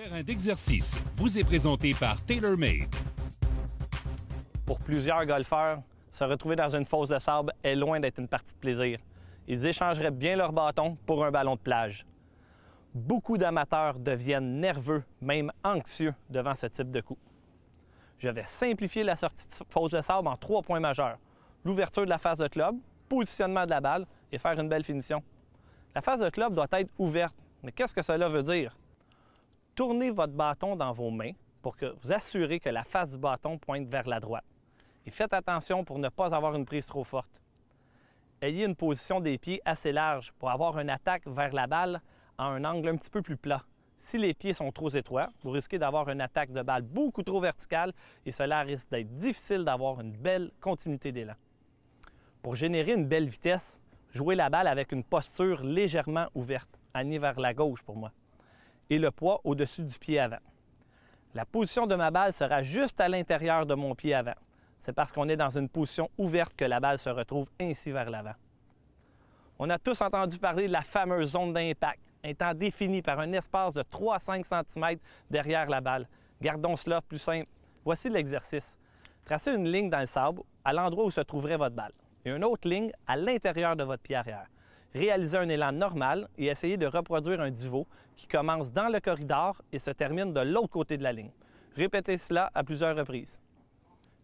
Terrain d'exercice vous est présenté par TaylorMade. Pour plusieurs golfeurs, se retrouver dans une fosse de sable est loin d'être une partie de plaisir. Ils échangeraient bien leur bâton pour un ballon de plage. Beaucoup d'amateurs deviennent nerveux, même anxieux devant ce type de coup. Je vais simplifier la sortie de fosse de sable en 3 points majeurs. L'ouverture de la face de club, positionnement de la balle et faire une belle finition. La face de club doit être ouverte. Mais qu'est-ce que cela veut dire? Tournez votre bâton dans vos mains pour que vous assurez que la face du bâton pointe vers la droite. Et faites attention pour ne pas avoir une prise trop forte. Ayez une position des pieds assez large pour avoir une attaque vers la balle à un angle un petit peu plus plat. Si les pieds sont trop étroits, vous risquez d'avoir une attaque de balle beaucoup trop verticale et cela risque d'être difficile d'avoir une belle continuité d'élan. Pour générer une belle vitesse, jouez la balle avec une posture légèrement ouverte, alignée vers la gauche pour moi, et le poids au-dessus du pied avant. La position de ma balle sera juste à l'intérieur de mon pied avant. C'est parce qu'on est dans une position ouverte que la balle se retrouve ainsi vers l'avant. On a tous entendu parler de la fameuse zone d'impact, étant définie par un espace de 3 à 5 cm derrière la balle. Gardons cela plus simple. Voici l'exercice. Tracez une ligne dans le sable à l'endroit où se trouverait votre balle et une autre ligne à l'intérieur de votre pied arrière. Réalisez un élan normal et essayez de reproduire un divot qui commence dans le corridor et se termine de l'autre côté de la ligne. Répétez cela à plusieurs reprises.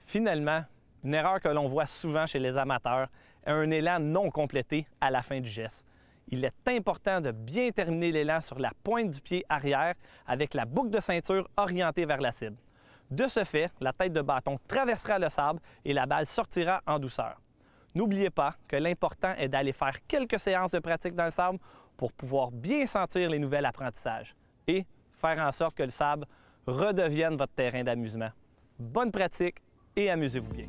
Finalement, une erreur que l'on voit souvent chez les amateurs est un élan non complété à la fin du geste. Il est important de bien terminer l'élan sur la pointe du pied arrière avec la boucle de ceinture orientée vers la cible. De ce fait, la tête de bâton traversera le sable et la balle sortira en douceur. N'oubliez pas que l'important est d'aller faire quelques séances de pratique dans le sable pour pouvoir bien sentir les nouveaux apprentissages et faire en sorte que le sable redevienne votre terrain d'amusement. Bonne pratique et amusez-vous bien.